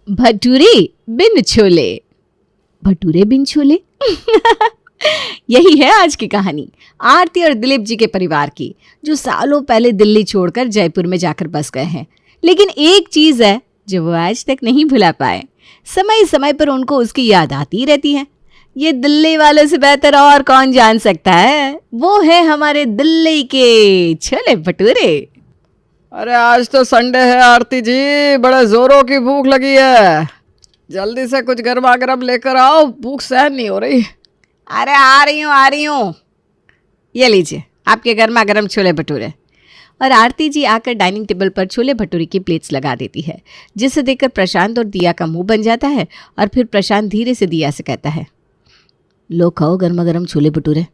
भटूरे बिन छोले। भटूरे बिन छोले यही है आज की कहानी आरती और दिलीप जी के परिवार की, जो सालों पहले दिल्ली छोड़कर जयपुर में जाकर बस गए हैं। लेकिन एक चीज है जो वो आज तक नहीं भुला पाए। समय समय पर उनको उसकी याद आती रहती है। ये दिल्ली वालों से बेहतर और कौन जान सकता है, वो है हमारे दिल्ली के छोले भटूरे। अरे आज तो संडे है आरती जी, बड़े जोरों की भूख लगी है। जल्दी से कुछ गर्मा गर्म लेकर आओ, भूख सहन नहीं हो रही। अरे आ रही हूँ। ये लीजिए आपके गर्मा गर्म छोले भटूरे। और आरती जी आकर डाइनिंग टेबल पर छोले भटूरे की प्लेट्स लगा देती है, जिसे देखकर प्रशांत और दिया का मुंह बन जाता है। और फिर प्रशांत धीरे से दिया से कहता है, लो खाओ गर्मा गर्म छोले भटूरे।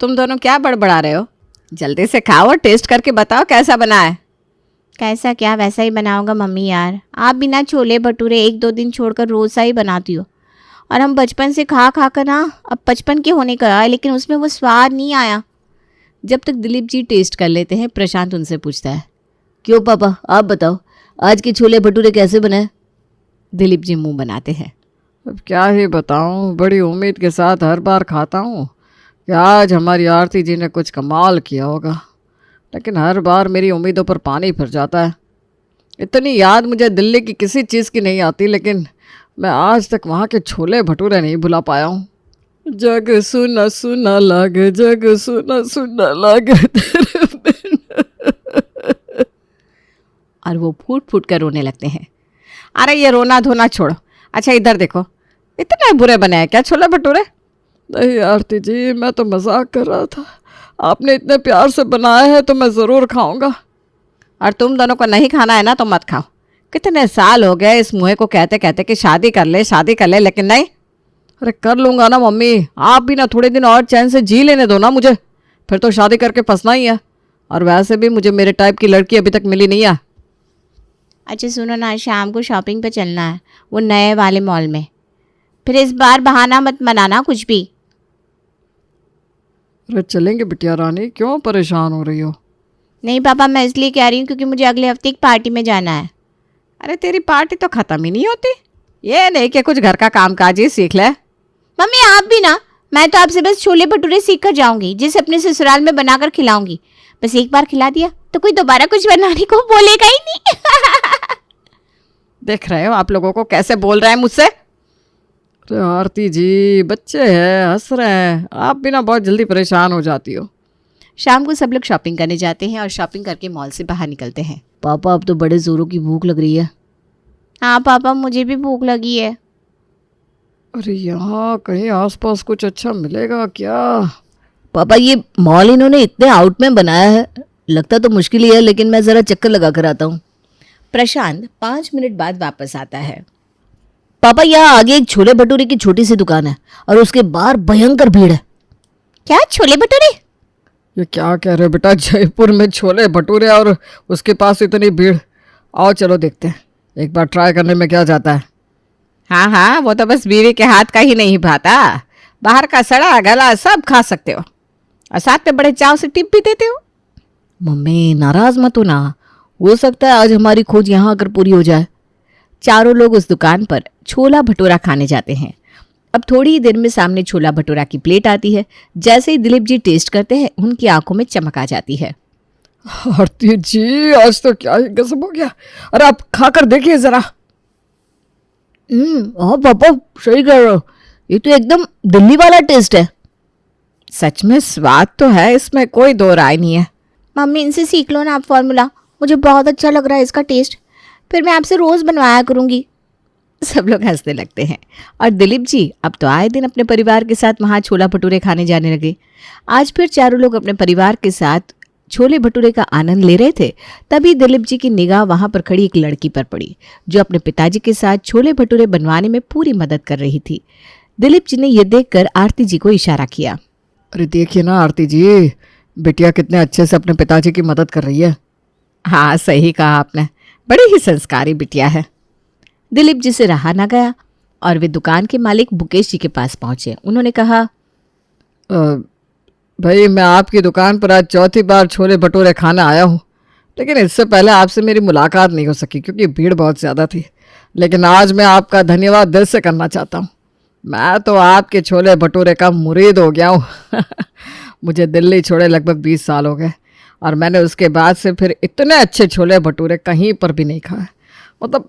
तुम दोनों क्या बड़बड़ा रहे हो? जल्दी से खाओ और टेस्ट करके बताओ कैसा बना है। कैसा क्या, वैसा ही बनाऊंगा मम्मी यार। आप बिना छोले भटूरे 1-2 दिन छोड़कर रोज सा ही बनाती हो। और हम बचपन से खा खा कर ना अब 55 के होने का है, लेकिन उसमें वो स्वाद नहीं आया। जब तक दिलीप जी टेस्ट कर लेते हैं, प्रशांत उनसे पूछता है, क्यों पापा आप बताओ आज के छोले भटूरे कैसे बने? दिलीप जी मुंह बनाते हैं, अब क्या ही बताऊं, बड़ी उम्मीद के साथ हर बार खाता हूं कि आज हमारी आरती जी ने कुछ कमाल किया होगा, लेकिन हर बार मेरी उम्मीदों पर पानी फिर जाता है। इतनी याद मुझे दिल्ली की किसी चीज़ की नहीं आती, लेकिन मैं आज तक वहाँ के छोले भटूरे नहीं भुला पाया हूँ। जग सुना सुना लागे, जग सुना सुना लागे तेरे बिन। और वो फूट फूट कर रोने लगते हैं। अरे ये रोना धोना छोड़ो, अच्छा इधर देखो, इतने बुरे बने हैं क्या छोले भटूरे? नहीं आरती जी, मैं तो मजाक कर रहा था। आपने इतने प्यार से बनाया है तो मैं ज़रूर खाऊंगा। और तुम दोनों को नहीं खाना है ना तो मत खाओ। कितने साल हो गए इस मुँह को कहते कहते कि शादी कर ले, लेकिन नहीं। अरे कर लूँगा ना मम्मी, आप भी ना थोड़े दिन और चैन से जी लेने दो ना मुझे, फिर तो शादी करके फंसना ही है। और वैसे भी मुझे मेरे टाइप की लड़की अभी तक मिली नहीं है। अच्छा सुनो ना, शाम को शॉपिंग पे चलना है, वो नए वाले मॉल में। फिर इस बार बहाना मत बनाना कुछ भी। अरे चलेंगे बिटिया रानी, क्यों परेशान हो रही हो? नहीं पापा, मैं इसलिए कह रही हूँ क्योंकि मुझे अगले हफ्ते एक पार्टी में जाना है। अरे तेरी पार्टी तो ख़त्म ही नहीं होती। ये नहीं कि कुछ घर का काम काज ही सीख ले। मम्मी आप भी ना, मैं तो आपसे बस छोले भटूरे सीख कर जाऊंगी, जिसे अपने ससुराल में बनाकर खिलाऊंगी। बस एक बार खिला दिया तो कोई दोबारा कुछ बनाने को बोलेगा ही नहीं। देख रहे हो आप लोगों को कैसे बोल रहे हैं मुझसे। अरे आरती जी, बच्चे हैं, हंस रहे हैं, आप भी ना बहुत जल्दी परेशान हो जाती हो। शाम को सब लोग शॉपिंग करने जाते हैं और शॉपिंग करके मॉल से बाहर निकलते हैं। पापा अब तो बड़े जोरों की भूख लग रही है। हाँ पापा, मुझे भी भूख लगी है। अरे यहाँ कहीं आसपास कुछ अच्छा मिलेगा क्या? पापा ये मॉल इन्होंने इतने आउट में बनाया है, लगता तो मुश्किल ही है, लेकिन मैं ज़रा चक्कर लगा कर आता हूँ। प्रशांत 5 मिनट बाद वापस आता है। पापा यहाँ आगे एक छोले भटूरे की छोटी सी दुकान है और उसके बाहर भयंकर भीड़ है। क्या छोले भटूरे? ये क्या कह रहे हो बेटा, जयपुर में छोले भटूरे और उसके पास इतनी भीड़? आओ चलो देखते हैं, एक बार ट्राई करने में क्या जाता है। हाँ हाँ, वो तो बस बीवी के हाथ का ही नहीं भाता, बाहर का सड़ा गला सब खा सकते हो और साथ में बड़े चाव से टिप भी देते हो। मम्मी नाराज मत हो ना, हो सकता है आज हमारी खोज यहाँ आकर पूरी हो जाए। चारों लोग उस दुकान पर छोला भटूरा खाने जाते हैं। अब थोड़ी ही देर में सामने छोला भटूरा की प्लेट आती है। जैसे ही दिलीप जी टेस्ट करते हैं, उनकी आंखों में चमक आ जाती है। आरती जी, आज तो क्या ही गजब हो गया। अरे आप खाकर देखिए जरा। हाँ पापा सही कह रहे हो, ये तो एकदम दिल्ली वाला टेस्ट है। सच में स्वाद तो है, इसमें कोई दो राय नहीं है। मम्मी इनसे सीख लो ना आप फॉर्मूला, मुझे बहुत अच्छा लग रहा है इसका टेस्ट, फिर मैं आपसे रोज़ बनवाया करूँगी। सब लोग हंसने लगते हैं और दिलीप जी अब तो आए दिन अपने परिवार के साथ वहाँ छोला भटूरे खाने जाने लगे। आज फिर चारों लोग अपने परिवार के साथ छोले भटूरे का आनंद ले रहे थे। तभी दिलीप जी की निगाह वहाँ पर खड़ी एक लड़की पर पड़ी, जो अपने पिताजी के साथ छोले भटूरे बनवाने में पूरी मदद कर रही थी। दिलीप जी ने यह देखकर आरती जी को इशारा किया। अरे देखिए ना आरती जी, बिटिया कितने अच्छे से अपने पिताजी की मदद कर रही है। हाँ सही कहा आपने, बड़ी ही संस्कारी बिटिया है। दिलीप जी से रहा ना गया और वे दुकान के मालिक मुकेश जी के पास पहुंचे। उन्होंने कहा, भाई मैं आपकी दुकान पर आज चौथी बार छोले भटूरे खाना आया हूँ, लेकिन इससे पहले आपसे मेरी मुलाकात नहीं हो सकी क्योंकि भीड़ बहुत ज़्यादा थी। लेकिन आज मैं आपका धन्यवाद दिल से करना चाहता हूँ। मैं तो आपके छोले भटूरे का मुरीद हो गया हूँ। मुझे दिल्ली छोड़े लगभग 20 साल हो गए और मैंने उसके बाद से फिर इतने अच्छे छोले भटूरे कहीं पर भी नहीं खाए। मतलब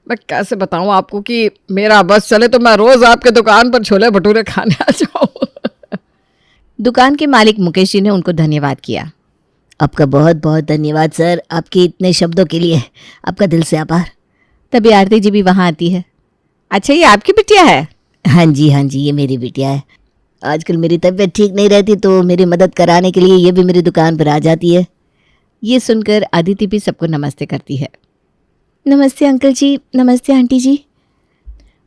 मैं कैसे बताऊँ आपको कि मेरा बस चले तो मैं रोज़ आपके दुकान पर छोले भटूरे खाने आ जाऊँ। दुकान के मालिक मुकेश जी ने उनको धन्यवाद किया। आपका बहुत बहुत धन्यवाद सर, आपके इतने शब्दों के लिए आपका दिल से आभार। तभी आरती जी भी वहाँ आती है। अच्छा, ये आपकी बिटिया है? हाँ जी ये मेरी बिटिया है। आजकल मेरी तबीयत ठीक नहीं रहती तो मेरी मदद कराने के लिए ये भी मेरी दुकान पर आ जाती है। ये सुनकर अदिति भी सबको नमस्ते करती है। नमस्ते अंकल जी, नमस्ते आंटी जी।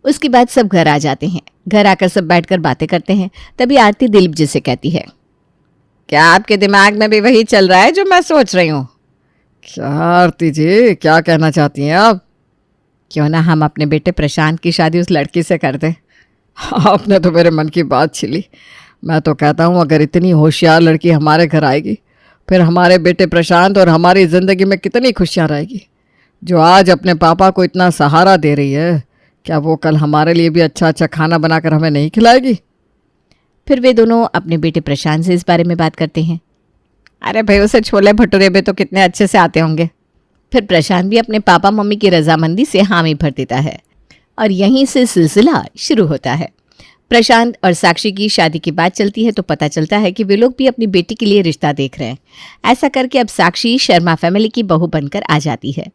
उसके बाद सब घर आ जाते हैं। घर आकर सब बैठकर बातें करते हैं। तभी आरती दिलीप जी से कहती है, क्या आपके दिमाग में भी वही चल रहा है जो मैं सोच रही हूँ? क्या आरती जी, क्या कहना चाहती हैं आप? क्यों ना हम अपने बेटे प्रशांत की शादी उस लड़की से कर दें? आपने तो मेरे मन की बात छिली। मैं तो कहता हूँ अगर इतनी होशियार लड़की हमारे घर आएगी फिर हमारे बेटे प्रशांत और हमारी ज़िंदगी में कितनी खुशियाँ रहेगी। जो आज अपने पापा को इतना सहारा दे रही है, क्या वो कल हमारे लिए भी अच्छा अच्छा खाना बनाकर हमें नहीं खिलाएगी? फिर वे दोनों अपने बेटे प्रशांत से इस बारे में बात करते हैं। अरे भाई, उसे छोले भटूरे भी तो कितने अच्छे से आते होंगे। फिर प्रशांत भी अपने पापा मम्मी की रजामंदी से हामी भर देता है और यहीं से सिलसिला शुरू होता है। प्रशांत और साक्षी की शादी की बात चलती है तो पता चलता है कि वे लोग भी अपनी बेटी के लिए रिश्ता देख रहे हैं। ऐसा करके अब साक्षी शर्मा फैमिली की बहू बनकर आ जाती है।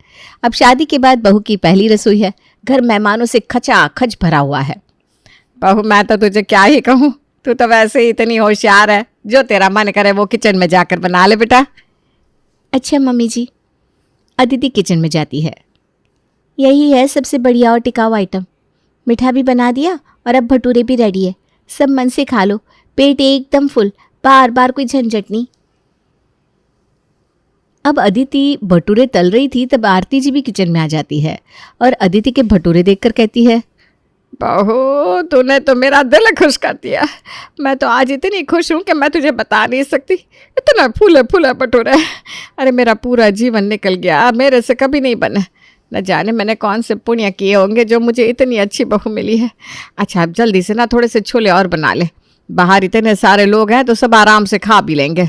अब शादी के बाद बहू की पहली रसोई है। घर मेहमानों से खचाखच भरा हुआ है। बहू, मैं तो तुझे क्या ही कहूँ, तू तो वैसे ही इतनी होशियार है, जो तेरा मन करे वो किचन में जाकर बना ले बेटा। अच्छा मम्मी जी। अदिति किचन में जाती है। यही है सबसे बढ़िया और टिकाऊ आइटम। मीठा भी बना दिया और अब भटूरे भी रेडी है। सब मन से खा लो, पेट एकदम फुल, बार बार कोई झंझट नहीं। अब अदिति भटूरे तल रही थी तब आरती जी भी किचन में आ जाती है और अदिति के भटूरे देखकर कहती है, बहू तूने तो मेरा दिल खुश कर दिया। मैं तो आज इतनी खुश हूँ कि मैं तुझे बता नहीं सकती। इतना फूले फूले भटूरे, अरे मेरा पूरा जीवन निकल गया, मेरे से कभी नहीं बने। न जाने मैंने कौन से पुण्य किए होंगे जो मुझे इतनी अच्छी बहू मिली है। अच्छा, अब जल्दी से ना थोड़े से छोले और बना ले, बाहर इतने सारे लोग हैं तो सब आराम से खा भी लेंगे।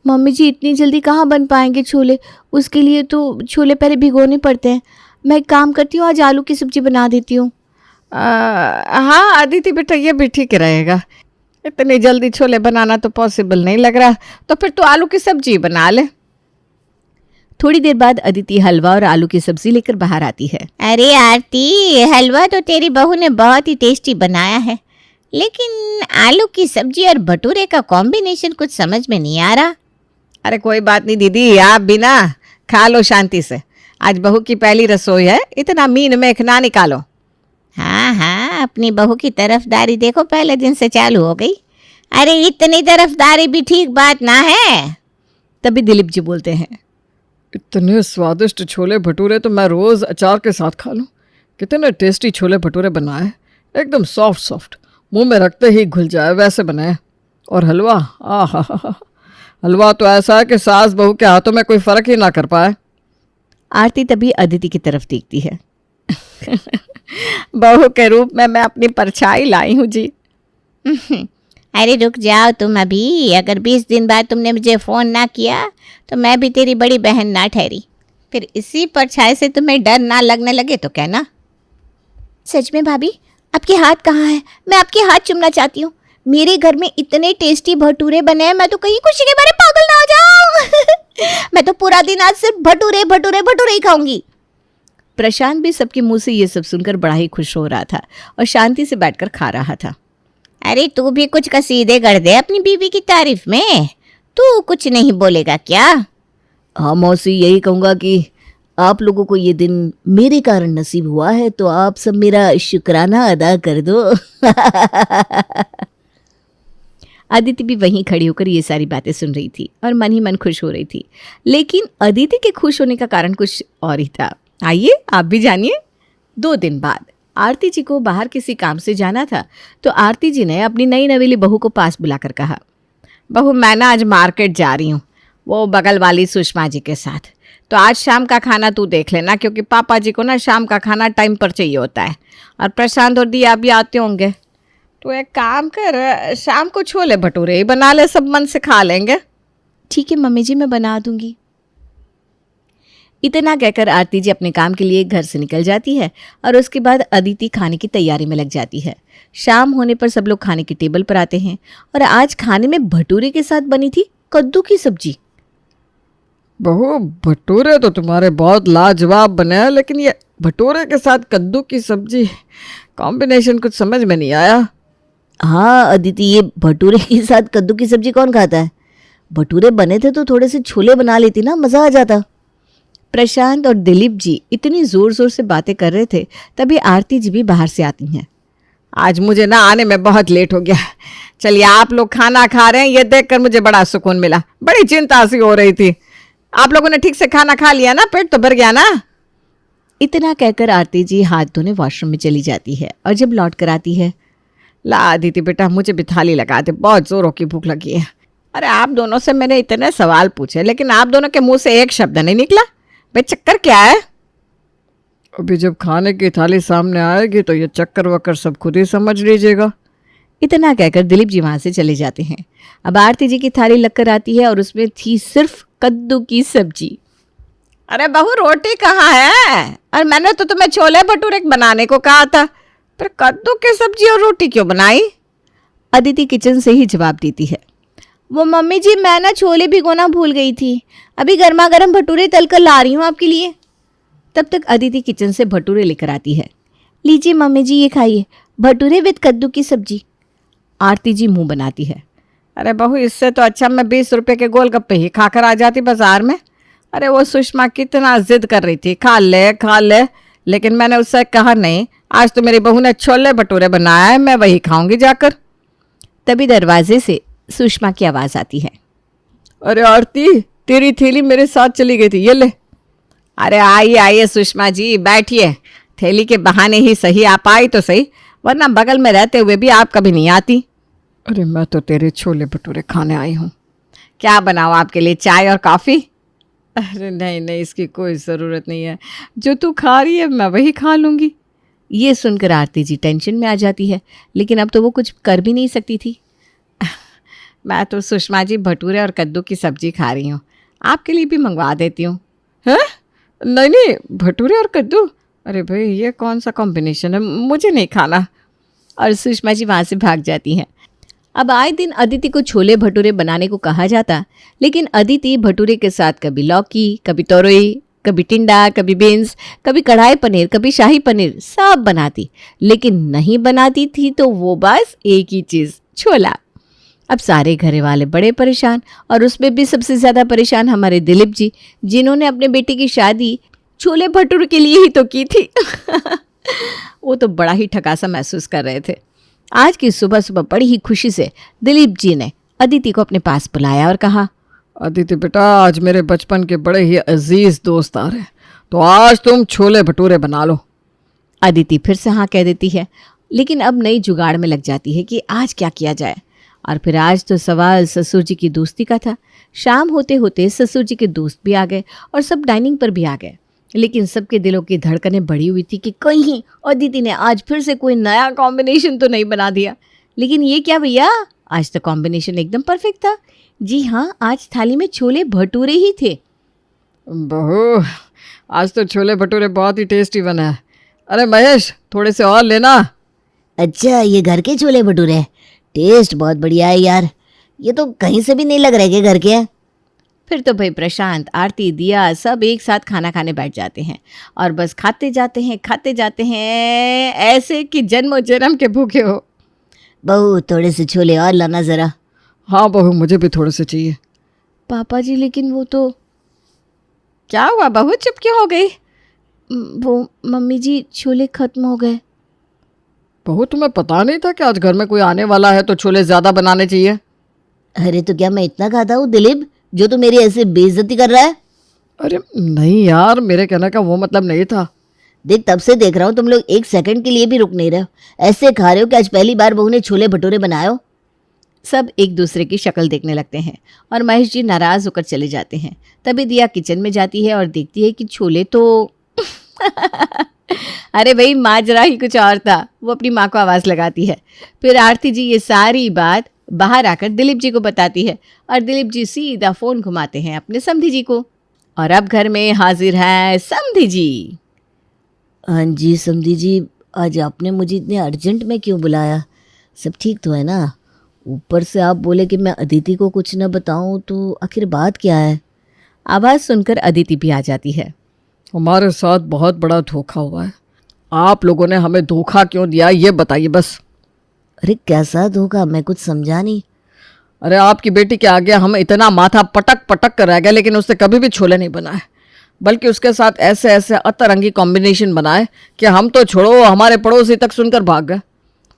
मम्मी जी, इतनी जल्दी कहाँ बन पाएंगे छोले? उसके लिए तो छोले पहले भिगोने पड़ते हैं। मैं एक काम करती हूँ, आज आलू की सब्जी बना देती हूँ। हाँ अदिति बेटा, ये भी ठीक रहेगा। इतनी जल्दी छोले बनाना तो पॉसिबल नहीं लग रहा, तो फिर तू आलू की सब्जी बना ले। थोड़ी देर बाद अदिति हलवा और आलू की सब्जी लेकर बाहर आती है। अरे आरती, हलवा तो तेरी बहू ने बहुत ही टेस्टी बनाया है, लेकिन आलू की सब्जी और भटूरे का कॉम्बिनेशन कुछ समझ में नहीं आ रहा। अरे कोई बात नहीं दीदी, आप भी ना खा लो शांति से। आज बहू की पहली रसोई है, इतना मीन में ना निकालो। हाँ, अपनी बहू की तरफदारी देखो पहले दिन से चालू हो गई। अरे इतनी तरफदारी भी ठीक बात ना है। तभी दिलीप जी बोलते हैं, इतने स्वादिष्ट छोले भटूरे तो मैं रोज़ अचार के साथ खा लूँ। कितने टेस्टी छोले भटूरे बनाए, एकदम सॉफ्ट सॉफ्ट, मुंह में रखते ही घुल जाए वैसे बनाए। और हलवा, आहा, हलवा तो ऐसा है कि सास बहू के हाथों में कोई फ़र्क ही ना कर पाए। आरती तभी अदिति की तरफ देखती है। बहू के रूप में मैं अपनी परछाई लाई हूँ जी। अरे रुक जाओ तुम अभी। अगर 20 दिन बाद तुमने मुझे फ़ोन ना किया तो मैं भी तेरी बड़ी बहन ना ठहरी। फिर इसी परछाई से तुम्हें डर ना लगने लगे तो कहना। सच में भाभी, आपके हाथ कहाँ है? मैं आपके हाथ चूमना चाहती हूँ। मेरे घर में इतने टेस्टी भटूरे बने हैं, मैं तो कहीं खुशी के मारे पागल ना हो जाऊं। मैं तो पूरा दिन आज सिर्फ भटूरे भटूरे भटूरे ही खाऊंगी। प्रशांत भी सबके मुंह से ये सब सुनकर बड़ा ही खुश हो रहा था और शांति से बैठकर खा रहा था। अरे तू भी कुछ कसीदे कर दे अपनी बीवी की तारीफ में। तू कुछ नहीं बोलेगा क्या? हाँ मौसी, यही कहूँगा कि आप लोगों को ये दिन मेरे कारण नसीब हुआ है तो आप सब मेरा शुक्राना अदा कर दो। अदिति भी वहीं खड़ी होकर ये सारी बातें सुन रही थी और मन ही मन खुश हो रही थी। लेकिन अदिति के खुश होने का कारण कुछ और ही था। आइए आप भी जानिए। 2 दिन बाद आरती जी को बाहर किसी काम से जाना था तो आरती जी ने अपनी नई नवेली बहू को पास बुलाकर कहा, बहू मैं ना आज मार्केट जा रही हूँ वो बगल वाली सुषमा जी के साथ। तो आज शाम का खाना तू देख लेना, क्योंकि पापा जी को ना शाम का खाना टाइम पर चाहिए होता है, और प्रशांत और दिया भी आते होंगे। तो एक काम कर, शाम को छोले भटूरे ही बना ले, सब मन से खा लेंगे। ठीक है मम्मी जी, मैं बना दूंगी। इतना कहकर आरती जी अपने काम के लिए घर से निकल जाती है और उसके बाद अदिति खाने की तैयारी में लग जाती है। शाम होने पर सब लोग खाने की टेबल पर आते हैं और आज खाने में भटूरे के साथ बनी थी कद्दू की सब्जी। बहू, भटूरे तो तुम्हारे बहुत लाजवाब बने हैं, लेकिन ये भटूरे के साथ कद्दू की सब्जी कॉम्बिनेशन कुछ समझ में नहीं आया। हाँ अदिति, ये भटूरे के साथ कद्दू की सब्जी कौन खाता है? भटूरे बने थे तो थोड़े से छोले बना लेती ना, मज़ा आ जाता। प्रशांत और दिलीप जी इतनी ज़ोर ज़ोर से बातें कर रहे थे, तभी आरती जी भी बाहर से आती हैं। आज मुझे ना आने में बहुत लेट हो गया। चलिए, आप लोग खाना खा रहे हैं, ये देखकर मुझे बड़ा सुकून मिला। बड़ी चिंता सी हो रही थी। आप लोगों ने ठीक से खाना खा लिया ना? पेट तो भर गया ना? इतना कहकर आरती जी हाथ धोने वॉशरूम में चली जाती है और जब लौट कर आती है, ला अदिति बेटा, मुझे भी थाली लगा दे, बहुत जोरों की भूख लगी है। अरे आप दोनों से मैंने इतने सवाल पूछे, लेकिन आप दोनों के मुंह से एक शब्द नहीं निकला। भाई चक्कर क्या है? अभी जब खाने की थाली सामने आएगी तो ये चक्कर वक्कर सब खुद ही समझ लीजिएगा। इतना कहकर दिलीप जी वहाँ से चले जाते हैं। अब आरती जी की थाली लगकर आती है और उसमें थी सिर्फ कद्दू की सब्जी। अरे बहू, रोटी कहाँ है? और मैंने तो तुम्हें छोले भटूरे बनाने को कहा था, पर कद्दू की सब्जी और रोटी क्यों बनाई? अदिति किचन से ही जवाब देती है। वो मम्मी जी, मैं ना छोले भिगोना भूल गई थी, अभी गर्मा गर्म भटूरे तलकर ला रही हूँ आपके लिए। तब तक अदिति किचन से भटूरे लेकर आती है। लीजिए मम्मी जी, ये खाइए, भटूरे विद कद्दू की सब्जी। आरती जी मुंह बनाती है। अरे बहू, इससे तो अच्छा मैं 20 रुपए के गोलगप्पे ही खाकर आ जाती बाजार में। अरे वो सुषमा कितना जिद कर रही थी, खा ले खा ले, लेकिन मैंने उससे कहा नहीं। आज तो मेरी बहू ने छोले भटूरे बनाया है, मैं वही खाऊंगी जाकर। तभी दरवाजे से सुषमा की आवाज़ आती है। अरे आरती, तेरी थैली मेरे साथ चली गई थी, ये ले। अरे आइए आइए सुषमा जी, बैठिए। थैली के बहाने ही सही आप आई तो सही, वरना बगल में रहते हुए भी आप कभी नहीं आती। अरे मैं तो तेरे छोले भटूरे खाने आई हूँ। क्या बनाओ आपके लिए, चाय और कॉफ़ी? अरे नहीं नहीं, इसकी कोई ज़रूरत नहीं है, जो तू खा रही है मैं वही खा लूँगी। ये सुनकर आरती जी टेंशन में आ जाती है, लेकिन अब तो वो कुछ कर भी नहीं सकती थी। मैं तो सुषमा जी भटूरे और कद्दू की सब्जी खा रही हूँ, आपके लिए भी मंगवा देती हूँ। हैं? नहीं नहीं, भटूरे और कद्दू? अरे भाई, ये कौन सा कॉम्बिनेशन है, मुझे नहीं खाना। और सुषमा जी वहाँ से भाग जाती हैं। अब आए दिन अदिति को छोले भटूरे बनाने को कहा जाता, लेकिन अदिति भटूरे के साथ कभी लौकी, कभी तोरई, कभी टिंडा, कभी बीन्स, कभी कढ़ाई पनीर, कभी शाही पनीर, सब बनाती, लेकिन नहीं बनाती थी तो वो बस एक ही चीज़, छोला। अब सारे घरे वाले बड़े परेशान, और उसमें भी सबसे ज़्यादा परेशान हमारे दिलीप जी, जिन्होंने अपने बेटे की शादी छोले भटूरे के लिए ही तो की थी। वो तो बड़ा ही ठकासा महसूस कर रहे थे। आज की सुबह सुबह बड़ी ही खुशी से दिलीप जी ने अदिति को अपने पास बुलाया और कहा, अदिति बेटा, आज मेरे बचपन के बड़े ही अजीज दोस्त आ रहे हैं, तो आज तुम छोले भटूरे बना लो। अदिति फिर से हाँ कह देती है, लेकिन अब नई जुगाड़ में लग जाती है कि आज क्या किया जाए। और फिर आज तो सवाल ससुर जी की दोस्ती का था। शाम होते होते ससुर जी के दोस्त भी आ गए और सब डाइनिंग पर भी आ गए, लेकिन सबके दिलों की धड़कनें बढ़ी हुई थी कि कहीं अदिति ने आज फिर से कोई नया कॉम्बिनेशन तो नहीं बना दिया। लेकिन ये क्या भैया, आज तो कॉम्बिनेशन एकदम परफेक्ट था। जी हाँ, आज थाली में छोले भटूरे ही थे। बहू, आज तो छोले भटूरे बहुत ही टेस्टी बना है। अरे महेश, थोड़े से और लेना। अच्छा, ये घर के छोले भटूरे, टेस्ट बहुत बढ़िया है यार, ये तो कहीं से भी नहीं लग रहे कि घर के हैं। फिर तो भाई प्रशांत, आरती, दिया सब एक साथ खाना खाने बैठ जाते हैं और बस खाते जाते हैं ऐसे कि जन्मों जन्म के भूखे हो। बहू, थोड़े से छोले और लाना ज़रा। हाँ बहू, मुझे भी थोड़े से चाहिए। पापा जी, लेकिन वो तो। क्या हुआ बहू, चुप क्यों हो गई? वो मम्मी जी, छोले खत्म हो गए। बहू, तुम्हें पता नहीं था कि आज घर में कोई आने वाला है तो छोले ज़्यादा बनाने चाहिए? अरे तो क्या मैं इतना खाता हूँ दिलीप, जो तो मेरी ऐसे बेइज्जती कर रहा है? अरे नहीं यार, मेरे कहने का वो मतलब नहीं था। देख, तब से देख रहा हूँ तुम लोग एक सेकंड के लिए भी रुक नहीं रहे हो, ऐसे खा रहे हो कि आज पहली बार बहू ने छोले भटूरे बनाए हो। सब एक दूसरे की शक्ल देखने लगते हैं और महेश जी नाराज होकर चले जाते हैं। तभी दिया किचन में जाती है और देखती है कि छोले तो अरे भाई, माजरा ही कुछ और था। वो अपनी माँ को आवाज़ लगाती है। फिर आरती जी ये सारी बात बाहर आकर दिलीप जी को बताती है और दिलीप जी सीधा फ़ोन घुमाते हैं अपने समधी जी को। और अब घर में हाजिर है समधी जी। हाँ जी समधी जी, आज आपने मुझे इतने अर्जेंट में क्यों बुलाया? सब ठीक तो है ना? ऊपर से आप बोले कि मैं अदिति को कुछ न बताऊं, तो आखिर बात क्या है? आवाज़ सुनकर अदिति भी आ जाती है। हमारे साथ बहुत बड़ा धोखा हुआ है। आप लोगों ने हमें धोखा क्यों दिया ये बताइए बस। अरे कैसा धोखा? मैं कुछ समझा नहीं। अरे आपकी बेटी के आगे हम इतना माथा पटक पटक कर रह गए, लेकिन उसने कभी भी छोले नहीं बनाए, बल्कि उसके साथ ऐसे ऐसे अतरंगी कॉम्बिनेशन बनाए कि हम तो छोड़ो हमारे पड़ोसी तक सुनकर भाग गए।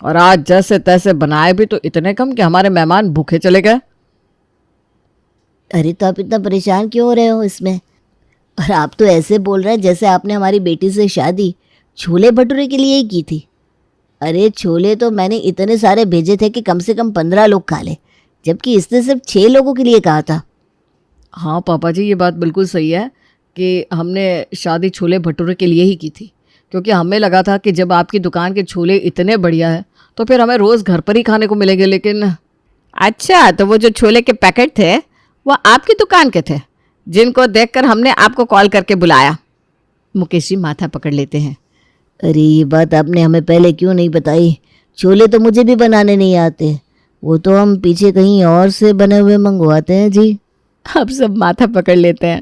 और आज जैसे तैसे बनाए भी तो इतने कम कि हमारे मेहमान भूखे चले गए। अरे तो आप इतना परेशान क्यों हो रहे हो इसमें? और आप तो ऐसे बोल रहे हैं जैसे आपने हमारी बेटी से शादी छोले भटूरे के लिए ही की थी। अरे छोले तो मैंने इतने सारे भेजे थे कि कम से कम 15 लोग खा ले, जबकि इसने सिर्फ 6 लोगों के लिए कहा था। हाँ पापा जी, ये बात बिल्कुल सही है कि हमने शादी छोले भटूरे के लिए ही की थी, क्योंकि हमें लगा था कि जब आपकी दुकान के छोले इतने बढ़िया है तो फिर हमें रोज़ घर पर ही खाने को मिलेंगे। लेकिन अच्छा, तो वो जो छोले के पैकेट थे वो आपकी दुकान के थे, जिनको देखकर हमने आपको कॉल करके बुलाया। मुकेश जी माथा पकड़ लेते हैं। अरे ये बात आपने हमें पहले क्यों नहीं बताई? छोले तो मुझे भी बनाने नहीं आते, वो तो हम पीछे कहीं और से बने हुए मंगवाते हैं जी। अब सब माथा पकड़ लेते हैं।